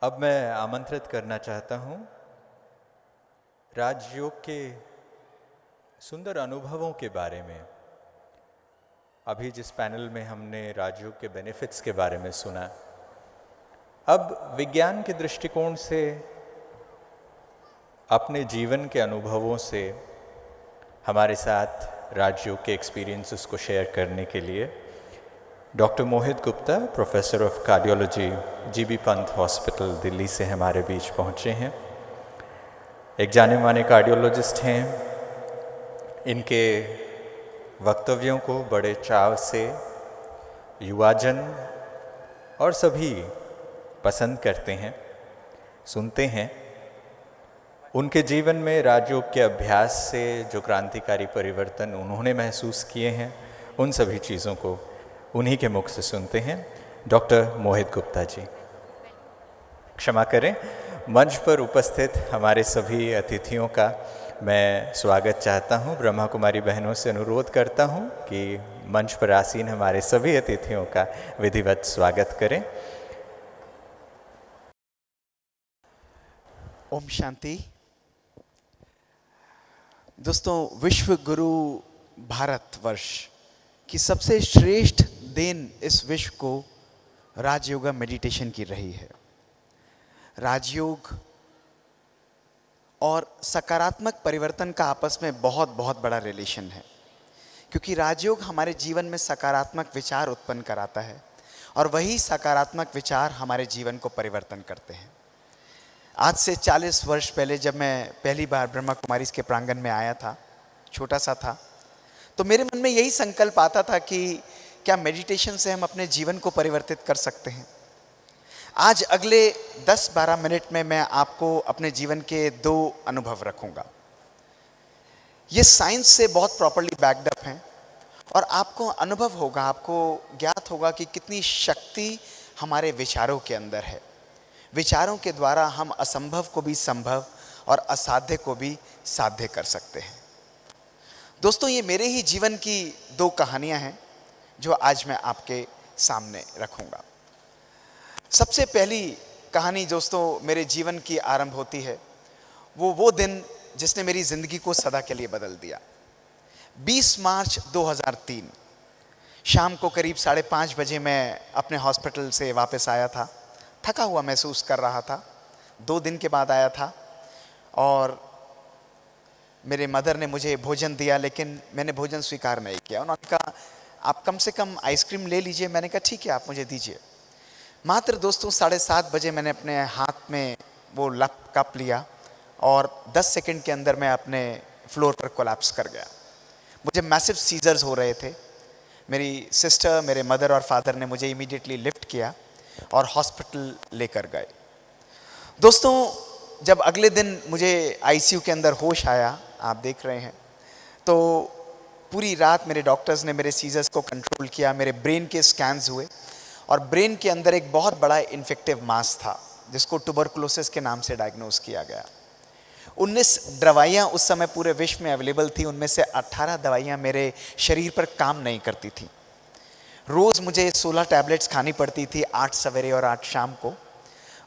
अब मैं आमंत्रित करना चाहता हूँ राजयोग के सुंदर अनुभवों के बारे में। अभी जिस पैनल में हमने राजयोग के बेनिफिट्स के बारे में सुना, अब विज्ञान के दृष्टिकोण से अपने जीवन के अनुभवों से हमारे साथ राजयोग के एक्सपीरियंसेस को शेयर करने के लिए doctor Mohit Gupta, professor of cardiology, GB Pant hospital Delhi से हमारे बीच पहुँचे हैं। एक जाने माने कार्डियोलॉजिस्ट हैं। इनके वक्तव्यों को बड़े चाव से युवाजन और सभी पसंद करते हैं, सुनते हैं। उनके जीवन में राजयोग के अभ्यास से जो क्रांतिकारी परिवर्तन उन्होंने महसूस किए हैं, उन सभी चीज़ों को उन्हीं के मुख से सुनते हैं। डॉक्टर मोहित गुप्ता जी, क्षमा करें, मंच पर उपस्थित हमारे सभी अतिथियों का मैं स्वागत चाहता हूं। ब्रह्मा कुमारी बहनों से अनुरोध करता हूं कि मंच पर आसीन हमारे सभी अतिथियों का विधिवत स्वागत करें। ओम शांति। दोस्तों, विश्व गुरु भारतवर्ष की सबसे श्रेष्ठ देन इस विश्व को राजयोग मेडिटेशन की रही है। राजयोग और सकारात्मक परिवर्तन का आपस में बहुत बहुत बड़ा रिलेशन है, क्योंकि राजयोग हमारे जीवन में सकारात्मक विचार उत्पन्न कराता है और वही सकारात्मक विचार हमारे जीवन को परिवर्तन करते हैं। आज से 40 वर्ष पहले जब मैं पहली बार ब्रह्मा कुमारी के प्रांगण में आया था, छोटा सा था, तो मेरे मन में यही संकल्प आता था कि क्या मेडिटेशन से हम अपने जीवन को परिवर्तित कर सकते हैं। आज अगले 10-12 मिनट में मैं आपको अपने जीवन के 2 अनुभव रखूंगा। ये साइंस से बहुत प्रॉपर्ली बैक्ड अप हैं और आपको अनुभव होगा, आपको ज्ञात होगा कि कितनी शक्ति हमारे विचारों के अंदर है। विचारों के द्वारा हम असंभव को भी संभव और असाध्य को भी साध्य कर सकते हैं। दोस्तों, ये मेरे ही जीवन की 2 कहानियां हैं जो आज मैं आपके सामने रखूंगा। सबसे पहली कहानी दोस्तों मेरे जीवन की आरंभ होती है वो दिन जिसने मेरी ज़िंदगी को सदा के लिए बदल दिया। 20 मार्च 2003 शाम को करीब 5:30 बजे मैं अपने हॉस्पिटल से वापस आया था। थका हुआ महसूस कर रहा था। 2 दिन के बाद आया था और मेरे मदर ने मुझे भोजन दिया, लेकिन मैंने भोजन स्वीकार नहीं किया। उन्होंने कहा आप कम से कम आइसक्रीम ले लीजिए। मैंने कहा ठीक है, आप मुझे दीजिए। मात्र दोस्तों 7:30 बजे मैंने अपने हाथ में वो कप लिया और 10 सेकंड के अंदर मैं अपने फ्लोर पर कोलैप्स कर गया। मुझे मैसिव सीजर्स हो रहे थे। मेरी सिस्टर, मेरे मदर और फादर ने मुझे इमीडिएटली लिफ्ट किया और हॉस्पिटल लेकर गए। दोस्तों, जब अगले दिन मुझे आईसीयू के अंदर होश आया, आप देख रहे हैं, तो पूरी रात मेरे डॉक्टर्स ने मेरे सीजर्स को कंट्रोल किया। मेरे ब्रेन के स्कैन्स हुए और ब्रेन के अंदर एक बहुत बड़ा इन्फेक्टिव मास था जिसको ट्यूबरकुलोसिस के नाम से डायग्नोज किया गया। 19 दवाइयाँ उस समय पूरे विश्व में अवेलेबल थी। उनमें से 18 दवाइयाँ मेरे शरीर पर काम नहीं करती थी। रोज़ मुझे 16 टैबलेट्स खानी पड़ती थी, 8 सवेरे और 8 शाम को।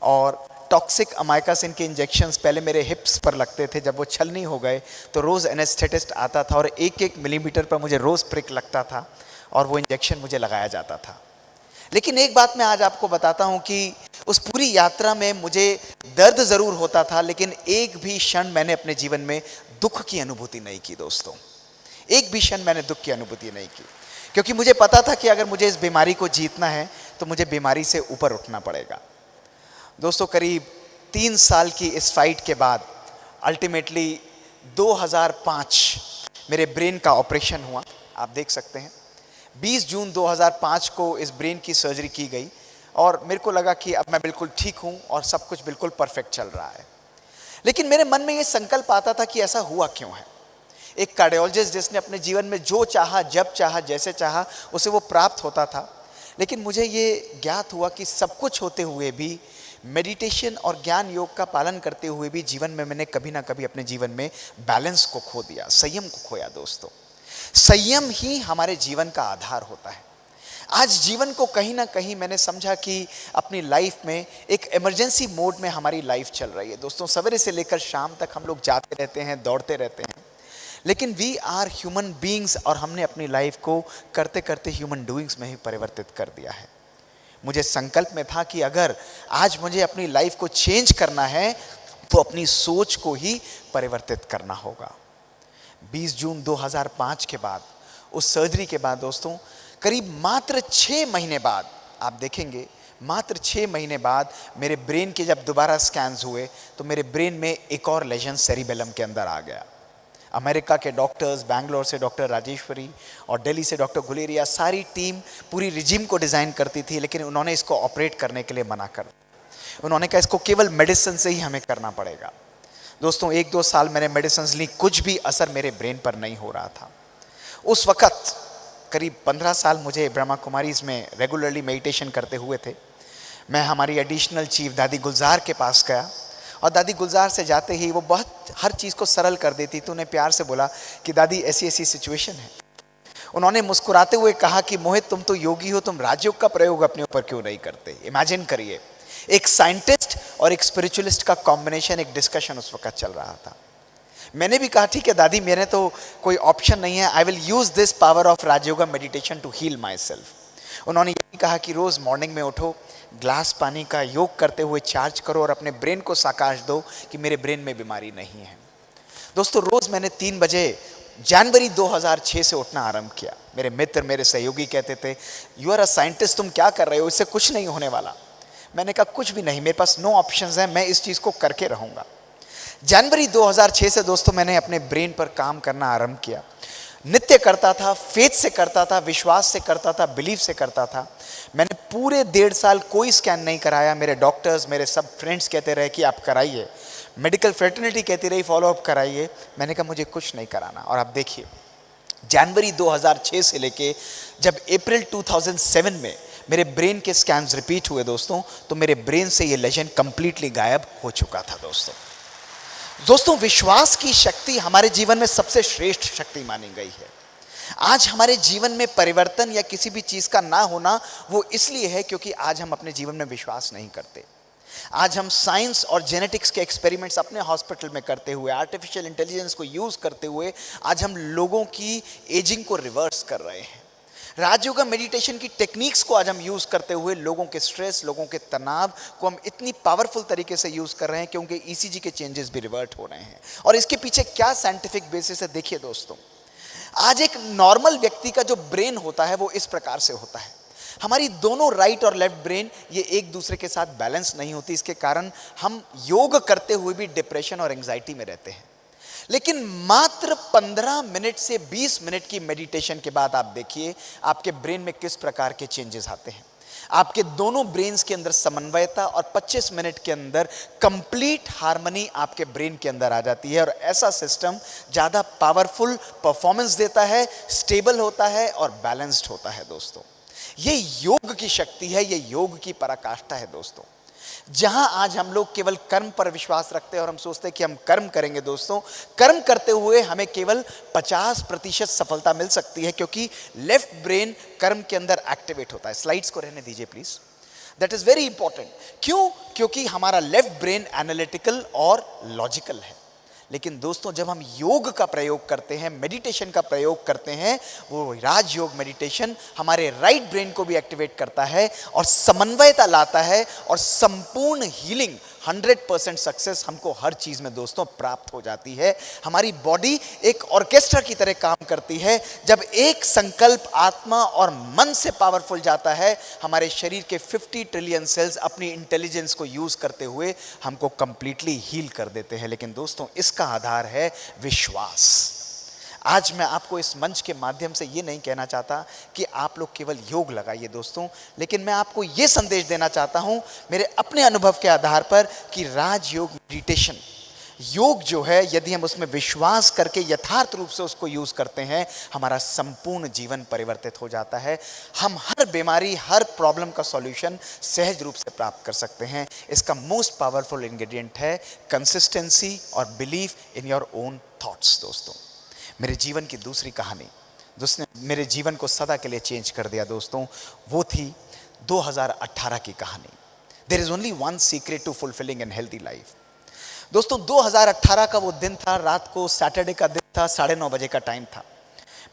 और टॉक्सिक अमाइकासिन के इंजेक्शन्स पहले मेरे हिप्स पर लगते थे। जब वो छलनी हो गए तो रोज़ एनेस्थेटिस्ट आता था और 1-1 मिलीमीटर पर मुझे रोज़ प्रिक लगता था और वो इंजेक्शन मुझे लगाया जाता था। लेकिन एक बात मैं आज आपको बताता हूँ कि उस पूरी यात्रा में मुझे दर्द ज़रूर होता था, लेकिन एक भी क्षण मैंने अपने जीवन में दुख की अनुभूति नहीं की। दोस्तों, एक भी क्षण मैंने दुख की अनुभूति नहीं की, क्योंकि मुझे पता था कि अगर मुझे इस बीमारी को जीतना है तो मुझे बीमारी से ऊपर उठना पड़ेगा। दोस्तों, करीब 3 साल की इस फाइट के बाद अल्टीमेटली 2005 मेरे ब्रेन का ऑपरेशन हुआ। आप देख सकते हैं 20 जून 2005 को इस ब्रेन की सर्जरी की गई और मेरे को लगा कि अब मैं बिल्कुल ठीक हूँ और सब कुछ बिल्कुल परफेक्ट चल रहा है। लेकिन मेरे मन में ये संकल्प आता था कि ऐसा हुआ क्यों है। एक कार्डियोलॉजिस्ट जिसने अपने जीवन में जो चाहा, जब चाहा, जैसे चाहा, उसे वो प्राप्त होता था। लेकिन मुझे ये ज्ञात हुआ कि सब कुछ होते हुए भी, मेडिटेशन और ज्ञान योग का पालन करते हुए भी जीवन में मैंने कभी ना कभी अपने जीवन में बैलेंस को खो दिया, संयम को खोया। दोस्तों, संयम ही हमारे जीवन का आधार होता है। आज जीवन को कहीं ना कहीं मैंने समझा कि अपनी लाइफ में एक इमरजेंसी मोड में हमारी लाइफ चल रही है दोस्तों। सवेरे से लेकर शाम तक हम लोग जाते रहते हैं, दौड़ते रहते हैं, लेकिन वी आर ह्यूमन बीइंग्स और हमने अपनी लाइफ को करते करते ह्यूमन डूइंग्स में ही परिवर्तित कर दिया है। मुझे संकल्प में था कि अगर आज मुझे अपनी लाइफ को चेंज करना है तो अपनी सोच को ही परिवर्तित करना होगा। 20 जून 2005 के बाद, उस सर्जरी के बाद दोस्तों, करीब मात्र 6 महीने बाद, आप देखेंगे मात्र 6 महीने बाद मेरे ब्रेन के जब दोबारा स्कैन्स हुए तो मेरे ब्रेन में एक और लेजन सेरिबेलम के अंदर आ गया। अमेरिका के डॉक्टर्स, बैंगलोर से डॉक्टर राजेश्वरी और दिल्ली से डॉक्टर गुलेरिया, सारी टीम पूरी रिजिम को डिज़ाइन करती थी, लेकिन उन्होंने इसको ऑपरेट करने के लिए मना कर दिया। उन्होंने कहा इसको केवल मेडिसिन से ही हमें करना पड़ेगा। दोस्तों 1-2 साल मैंने मेडिसिन ली, कुछ भी असर मेरे ब्रेन पर नहीं हो रहा था। उस वक़्त करीब 15 साल मुझे ब्रह्मा कुमारीज़ में रेगुलरली मेडिटेशन करते हुए थे। मैं हमारी एडिशनल चीफ दादी गुलजार के पास गया और दादी गुलजार से जाते ही वो बहुत हर चीज़ को सरल कर देती, तो उन्हें प्यार से बोला कि दादी ऐसी ऐसी सिचुएशन है। उन्होंने मुस्कुराते हुए कहा कि मोहित, तुम तो योगी हो, तुम राजयोग का प्रयोग अपने ऊपर क्यों नहीं करते। इमेजिन करिए, एक साइंटिस्ट और एक स्पिरिचुअलिस्ट का कॉम्बिनेशन, एक डिस्कशन उस वक्त चल रहा था। मैंने भी कहा ठीक है दादी, मेरे तो कोई ऑप्शन नहीं है, I will use this power of Rajyoga meditation to heal myself. उन्होंने यही कहा कि रोज मॉर्निंग में उठो, ग्लास पानी का योग करते हुए चार्ज करो और अपने ब्रेन को साकाश दो कि मेरे ब्रेन में बीमारी नहीं है। दोस्तों रोज मैंने 3 बजे जनवरी 2006 से उठना आरंभ किया। मेरे मित्र, मेरे सहयोगी कहते थे यू आर अ साइंटिस्ट, तुम क्या कर रहे हो, इससे कुछ नहीं होने वाला। मैंने कहा कुछ भी नहीं, मेरे पास नो ऑप्शंस है, मैं इस चीज़ को करके रहूँगा। जनवरी 2006 से दोस्तों मैंने अपने ब्रेन पर काम करना आरंभ किया। नित्य करता था, फेथ से करता था, विश्वास से करता था, बिलीफ से करता था। मैंने पूरे 1.5 साल कोई स्कैन नहीं कराया। मेरे डॉक्टर्स, मेरे सब फ्रेंड्स कहते रहे कि आप कराइए, मेडिकल फ्रेटर्निटी कहती रही फॉलोअप कराइए। मैंने कहा मुझे कुछ नहीं कराना। और आप देखिए जनवरी 2006 से लेके जब अप्रैल 2007 में मेरे ब्रेन के स्कैन्स रिपीट हुए दोस्तों, तो मेरे ब्रेन से ये लेजन कंप्लीटली गायब हो चुका था। दोस्तों विश्वास की शक्ति हमारे जीवन में सबसे श्रेष्ठ शक्ति मानी गई है। आज हमारे जीवन में परिवर्तन या किसी भी चीज़ का ना होना वो इसलिए है क्योंकि आज हम अपने जीवन में विश्वास नहीं करते। आज हम साइंस और जेनेटिक्स के एक्सपेरिमेंट्स अपने हॉस्पिटल में करते हुए, आर्टिफिशियल इंटेलिजेंस को यूज़ करते हुए आज हम लोगों की एजिंग को रिवर्स कर रहे हैं। राजयोगा मेडिटेशन की टेक्निक्स को आज हम यूज़ करते हुए लोगों के स्ट्रेस, लोगों के तनाव को हम इतनी पावरफुल तरीके से यूज़ कर रहे हैं क्योंकि ईसीजी के चेंजेस भी रिवर्ट हो रहे हैं। और इसके पीछे क्या साइंटिफिक बेसिस है देखिए दोस्तों। आज एक नॉर्मल व्यक्ति का जो ब्रेन होता है वो इस प्रकार से होता है। हमारी दोनों राइट और लेफ्ट ब्रेन ये एक दूसरे के साथ बैलेंस नहीं होती। इसके कारण हम योग करते हुए भी डिप्रेशन और एंग्जाइटी में रहते हैं। लेकिन मात्र 15 मिनट से 20 मिनट की मेडिटेशन के बाद आप देखिए आपके ब्रेन में किस प्रकार के चेंजेस आते हैं। आपके दोनों ब्रेन्स के अंदर समन्वयता और 25 मिनट के अंदर कंप्लीट हार्मनी आपके ब्रेन के अंदर आ जाती है। और ऐसा सिस्टम ज़्यादा पावरफुल परफॉर्मेंस देता है, स्टेबल होता है और बैलेंस्ड होता है दोस्तों। ये योग की शक्ति है, ये योग की पराकाष्ठा है दोस्तों। जहां आज हम लोग केवल कर्म पर विश्वास रखते हैं और हम सोचते हैं कि हम कर्म करेंगे दोस्तों, कर्म करते हुए हमें केवल 50% सफलता मिल सकती है क्योंकि लेफ्ट ब्रेन कर्म के अंदर एक्टिवेट होता है। स्लाइड्स को रहने दीजिए please, that is very important. क्यों? क्योंकि हमारा लेफ्ट ब्रेन एनालिटिकल और लॉजिकल है। लेकिन दोस्तों जब हम योग का प्रयोग करते हैं, मेडिटेशन का प्रयोग करते हैं, वो राजयोग मेडिटेशन हमारे राइट ब्रेन को भी एक्टिवेट करता है और समन्वयता लाता है और संपूर्ण हीलिंग 100% सक्सेस हमको हर चीज़ में दोस्तों प्राप्त हो जाती है। हमारी बॉडी एक ऑर्केस्ट्रा की तरह काम करती है। जब एक संकल्प आत्मा और मन से पावरफुल जाता है, हमारे शरीर के 50 ट्रिलियन सेल्स अपनी इंटेलिजेंस को यूज़ करते हुए हमको कंप्लीटली हील कर देते हैं। लेकिन दोस्तों इसका आधार है विश्वास। आज मैं आपको इस मंच के माध्यम से ये नहीं कहना चाहता कि आप लोग केवल योग लगाइए दोस्तों, लेकिन मैं आपको ये संदेश देना चाहता हूँ मेरे अपने अनुभव के आधार पर कि राजयोग मेडिटेशन, योग जो है, यदि हम उसमें विश्वास करके यथार्थ रूप से उसको यूज़ करते हैं, हमारा संपूर्ण जीवन परिवर्तित हो जाता है। हम हर बीमारी, हर प्रॉब्लम का सॉल्यूशन सहज रूप से प्राप्त कर सकते हैं। इसका मोस्ट पावरफुल इंग्रेडिएंट है कंसिस्टेंसी और belief in your own thoughts. दोस्तों मेरे जीवन की दूसरी कहानी जिसने मेरे जीवन को सदा के लिए चेंज कर दिया दोस्तों, वो थी 2018 की कहानी। There is only one secret to fulfilling an healthy life. दोस्तों 2018 का वो दिन था, रात को सैटरडे का दिन था, 9:30 बजे का टाइम था।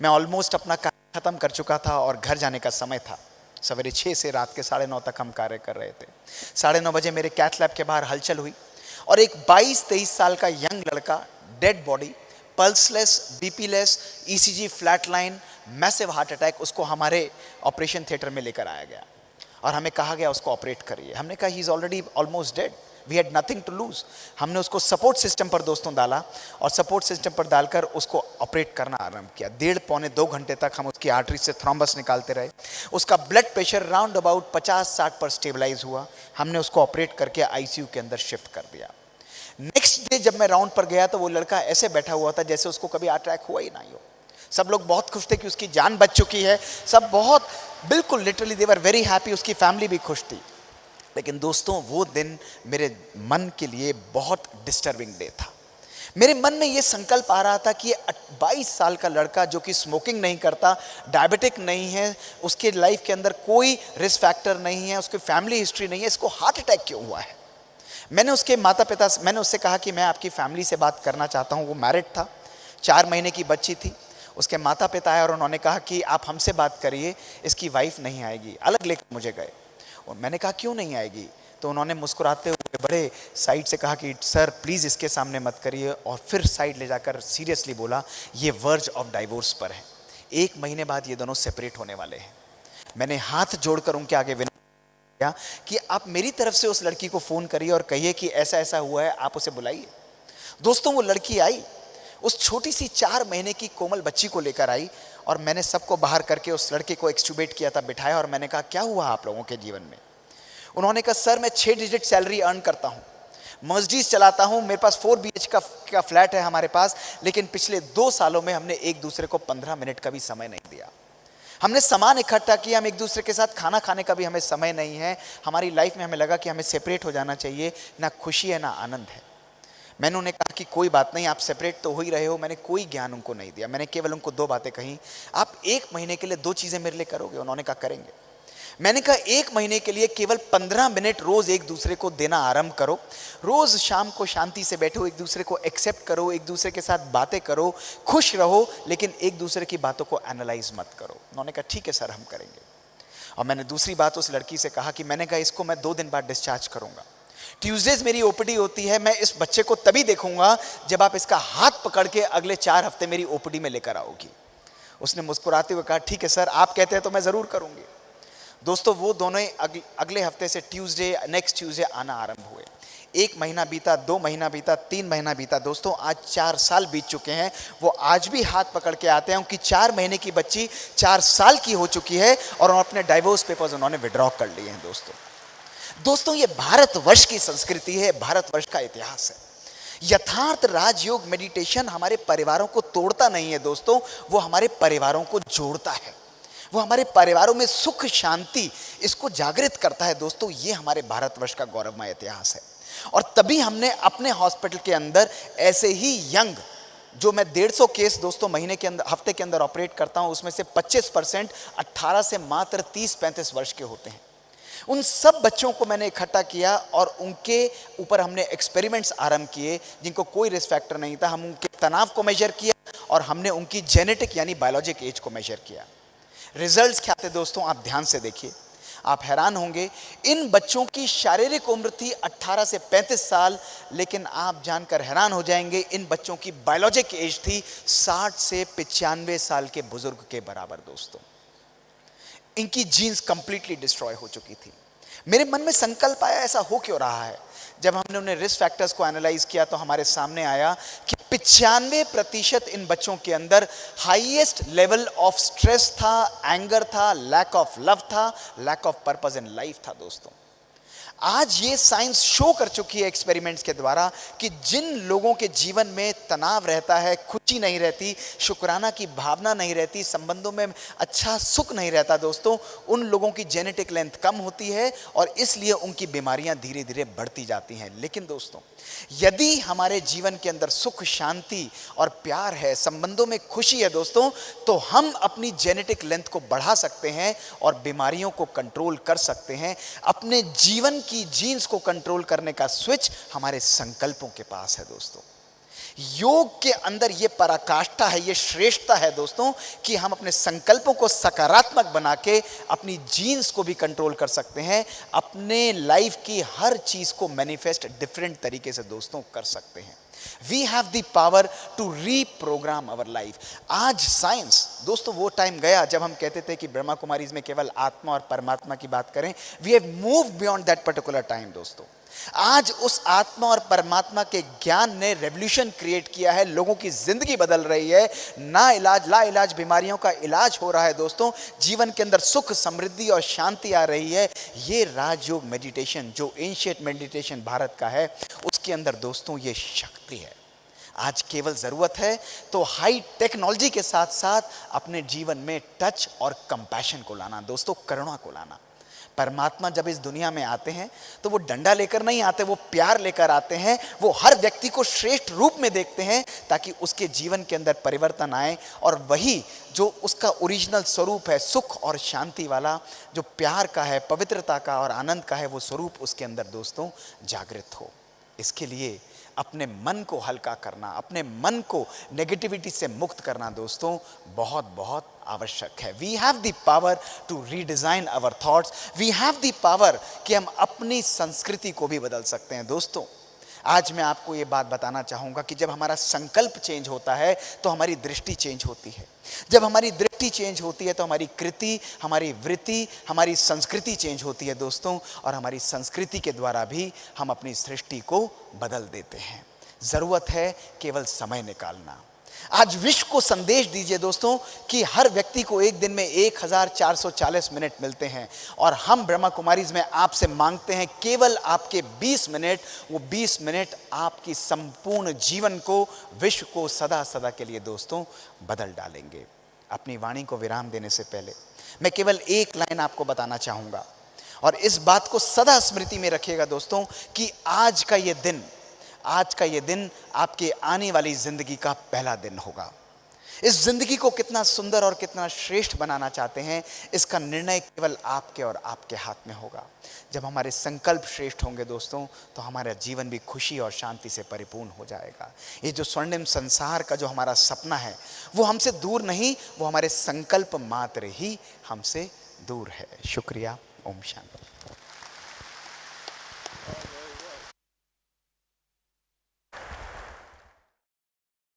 मैं ऑलमोस्ट अपना कार्य खत्म कर चुका था और घर जाने का समय था। सवेरे 6 से रात के 9:30 तक हम कार्य कर रहे थे। 9:30 बजे मेरे कैथ लैब के बाहर हलचल हुई और एक 22-23 साल का यंग लड़का, dead body, pulseless, BPless, ECG flat line, massive heart attack, उसको हमारे ऑपरेशन थिएटर में लेकर आया गया और हमें कहा गया उसको ऑपरेट करिए। हमने कहा he is already almost dead, we had nothing to lose. हमने उसको सपोर्ट सिस्टम पर दोस्तों डाला और सपोर्ट सिस्टम पर डालकर उसको ऑपरेट करना आरंभ किया। 1.5-2 घंटे तक हम उसकी आर्टरी से थ्रोम्बस निकालते रहे। उसका ब्लड प्रेशर राउंड अबाउट 50-60 पर स्टेबलाइज हुआ। हमने उसको ऑपरेट करके आईसीयू के अंदर शिफ्ट कर दिया। नेक्स्ट डे जब मैं राउंड पर गया तो वो लड़का ऐसे बैठा हुआ था जैसे उसको कभी अटैक हुआ ही नहीं हो। सब लोग बहुत खुश थे कि उसकी जान बच चुकी है, सब बहुत बिल्कुल literally they were very happy, उसकी फैमिली भी खुश थी। लेकिन दोस्तों वो दिन मेरे मन के लिए बहुत डिस्टर्बिंग डे था। मेरे मन में ये संकल्प आ रहा था कि ये 22 साल का लड़का जो कि स्मोकिंग नहीं करता, डायबिटिक नहीं है, उसके लाइफ के अंदर कोई रिस्क फैक्टर नहीं है, उसकी फैमिली हिस्ट्री नहीं है, इसको हार्ट अटैक क्यों हुआ है। मैंने उससे कहा कि मैं आपकी फैमिली से बात करना चाहता हूँ। वो मैरिड था, 4 महीने की बच्ची थी। उसके माता पिता आए और उन्होंने कहा कि आप हमसे बात करिए, इसकी वाइफ नहीं आएगी। अलग लेकर मुझे गए और मैंने कहा क्यों नहीं आएगी, तो उन्होंने मुस्कुराते हुए बड़े साइड से कहा कि सर प्लीज़ इसके सामने मत करिए, और फिर साइड ले जाकर सीरियसली बोला ये वर्ज ऑफ डाइवोर्स पर है, 1 महीने बाद ये दोनों सेपरेट होने वाले हैं। मैंने हाथ जोड़कर उनके आगे विनती किया कि आप मेरी तरफ से उस लड़की को फ़ोन करिए और कहिए कि ऐसा ऐसा हुआ है, आप उसे बुलाइए। दोस्तों वो लड़की आई, उस छोटी सी 4 महीने की कोमल बच्ची को लेकर आई और मैंने सबको बाहर करके उस लड़के को एक्सट्यूबेट किया था, बिठाया और मैंने कहा क्या हुआ आप लोगों के जीवन में। उन्होंने कहा सर मैं 6 डिजिट सैलरी अर्न करता हूँ, मर्सिडीज चलाता हूँ, मेरे पास 4 BH का फ्लैट है हमारे पास, लेकिन पिछले 2 सालों में हमने एक दूसरे को 15 मिनट का भी समय नहीं दिया। हमने सामान इकट्ठा किया, हम एक दूसरे के साथ खाना खाने का भी हमें समय नहीं है। हमारी लाइफ में हमें लगा कि हमें सेपरेट हो जाना चाहिए, ना खुशी है ना आनंद है। मैंने उन्हें कहा कि कोई बात नहीं, आप सेपरेट तो हो ही रहे हो। मैंने कोई ज्ञान उनको नहीं दिया, मैंने केवल उनको 2 बातें कही, आप 1 महीने के लिए 2 चीज़ें मेरे लिए करोगे। उन्होंने कहा करेंगे। मैंने कहा 1 महीने के लिए केवल 15 मिनट रोज एक दूसरे को देना आरंभ करो। रोज शाम को शांति से बैठो, एक दूसरे को एक्सेप्ट करो, एक दूसरे के साथ बातें करो, खुश रहो, लेकिन एक दूसरे की बातों को एनालाइज मत करो। उन्होंने कहा ठीक है सर हम करेंगे। और मैंने दूसरी बात उस लड़की से कहा कि मैंने कहा इसको मैं 2 दिन बाद डिस्चार्ज करूंगा, ट्यूसडेज मेरी ओपीडी होती है, मैं इस बच्चे को तभी देखूंगा जब आप इसका हाथ पकड़ के अगले 4 हफ्ते मेरी ओपीडी में लेकर आओगी। उसने मुस्कुराते हुए कहा ठीक है सर, आप कहते हैं तो मैं ज़रूर करूंगी। दोस्तों वो दोनों अगले हफ्ते से नेक्स्ट ट्यूसडे आना आरंभ हुए। 1 महीना बीता, 2 महीना बीता, 3 महीना बीता। दोस्तों आज 4 साल बीत चुके हैं। वो आज भी हाथ पकड़ के आते हैं। उनकी 4 महीने की बच्ची 4 साल की हो चुकी है और अपने डाइवोर्स पेपर्स उन्होंने विड्रॉ कर लिए हैं। दोस्तों ये भारतवर्ष की संस्कृति है, भारतवर्ष का इतिहास है। यथार्थ राजयोग मेडिटेशन हमारे परिवारों को तोड़ता नहीं है दोस्तों, वो हमारे परिवारों को जोड़ता है, वो हमारे परिवारों में सुख शांति इसको जागृत करता है। दोस्तों ये हमारे भारतवर्ष का गौरवमय इतिहास है। और तभी हमने अपने हॉस्पिटल के अंदर ऐसे ही यंग, जो मैं 150 केस दोस्तों हफ्ते के अंदर ऑपरेट करता हूं, उसमें से 25% 18 से मात्र 30-35 वर्ष के होते हैं। उन सब बच्चों को मैंने इकट्ठा किया और उनके ऊपर हमने एक्सपेरिमेंट्स आरंभ किए जिनको कोई रिस्क फैक्टर नहीं था। हम उनके तनाव को मेजर किया और हमने उनकी जेनेटिक यानी बायोलॉजिक एज को मेजर किया। रिजल्ट्स क्या थे दोस्तों, आप ध्यान से देखिए, आप हैरान होंगे। इन बच्चों की शारीरिक उम्र थी 18 से 35 साल, लेकिन आप जानकर हैरान हो जाएंगे इन बच्चों की बायोलॉजिक एज थी 60 से 95 साल के बुजुर्ग के बराबर। दोस्तों इनकी जीन्स कंप्लीटली डिस्ट्रॉय हो चुकी थी। मेरे मन में संकल्प आया ऐसा हो क्यों रहा है। जब हमने उन्हें रिस्क फैक्टर्स को एनालाइज किया तो हमारे सामने आया कि 95% इन बच्चों के अंदर हाईएस्ट लेवल ऑफ स्ट्रेस था, एंगर था, लैक ऑफ लव था, lack of purpose in life था। दोस्तों आज ये साइंस शो कर चुकी है एक्सपेरिमेंट्स के द्वारा कि जिन लोगों के जीवन में तनाव रहता है, खुशी नहीं रहती, शुक्राना की भावना नहीं रहती, संबंधों में अच्छा सुख नहीं रहता दोस्तों, उन लोगों की जेनेटिक लेंथ कम होती है और इसलिए उनकी बीमारियां धीरे धीरे बढ़ती जाती हैं। लेकिन दोस्तों, यदि हमारे जीवन के अंदर सुख, शांति और प्यार है, संबंधों में खुशी है दोस्तों, तो हम अपनी जेनेटिक लेंथ को बढ़ा सकते हैं और बीमारियों को कंट्रोल कर सकते हैं। अपने जीवन की जीन्स को कंट्रोल करने का स्विच हमारे संकल्पों के पास है दोस्तों। योग के अंदर यह पराकाष्ठा है, यह श्रेष्ठता है दोस्तों कि हम अपने संकल्पों को सकारात्मक बना के अपनी जीन्स को भी कंट्रोल कर सकते हैं, अपने लाइफ की हर चीज को मैनिफेस्ट डिफरेंट तरीके से दोस्तों कर सकते हैं। We have the power to reprogram our life। आज साइंस दोस्तों, वो टाइम गया जब हम कहते थे कि ब्रह्मा कुमारीज में केवल आत्मा और परमात्मा की बात करें। We have moved beyond that particular time दोस्तों। आज उस आत्मा और परमात्मा के ज्ञान ने रेवोल्यूशन क्रिएट किया है, लोगों की जिंदगी बदल रही है, ना इलाज ला इलाज बीमारियों का इलाज हो रहा है दोस्तों, जीवन के अंदर सुख, समृद्धि और शांति आ रही है। ये राजयोग मेडिटेशन जो एंशिएंट मेडिटेशन भारत का है, उसके अंदर दोस्तों ये शक्ति है। आज केवल जरूरत है तो हाई टेक्नोलॉजी के साथ साथ अपने जीवन में टच और कंपैशन को लाना दोस्तों, करुणा को लाना। परमात्मा जब इस दुनिया में आते हैं तो वो डंडा लेकर नहीं आते, वो प्यार लेकर आते हैं। वो हर व्यक्ति को श्रेष्ठ रूप में देखते हैं ताकि उसके जीवन के अंदर परिवर्तन आए और वही जो उसका ओरिजिनल स्वरूप है, सुख और शांति वाला, जो प्यार का है, पवित्रता का और आनंद का है, वो स्वरूप उसके अंदर दोस्तों जागृत हो। इसके लिए अपने मन को हल्का करना, अपने मन को नेगेटिविटी से मुक्त करना दोस्तों बहुत बहुत आवश्यक है। We have the power to redesign our thoughts. We have the power कि हम अपनी संस्कृति को भी बदल सकते हैं दोस्तों। आज मैं आपको ये बात बताना चाहूँगा कि जब हमारा संकल्प चेंज होता है तो हमारी दृष्टि चेंज होती है। जब हमारी दृष्टि चेंज होती है तो हमारी कृति, हमारी वृत्ति, हमारी संस्कृति चेंज होती है दोस्तों, और हमारी संस्कृति के द्वारा भी हम अपनी सृष्टि को बदल देते हैं। ज़रूरत है केवल समय निकालना। आज विश्व को संदेश दीजिए दोस्तों कि हर व्यक्ति को एक दिन में 1440 मिनट मिलते हैं और हम ब्रह्मा कुमारीज में आपसे मांगते हैं केवल आपके 20 मिनट। वो 20 मिनट आपकी संपूर्ण जीवन को, विश्व को सदा सदा के लिए दोस्तों बदल डालेंगे। अपनी वाणी को विराम देने से पहले मैं केवल एक लाइन आपको बताना चाहूँगा और इस बात को सदा स्मृति में रखिएगा दोस्तों कि आज का ये दिन आपके आने वाली जिंदगी का पहला दिन होगा। इस जिंदगी को कितना सुंदर और कितना श्रेष्ठ बनाना चाहते हैं, इसका निर्णय केवल आपके और आपके हाथ में होगा। जब हमारे संकल्प श्रेष्ठ होंगे दोस्तों तो हमारा जीवन भी खुशी और शांति से परिपूर्ण हो जाएगा। ये जो स्वर्णिम संसार का जो हमारा सपना है वो हमसे दूर नहीं, वो हमारे संकल्प मात्र ही हमसे दूर है। शुक्रिया। ओम शांति।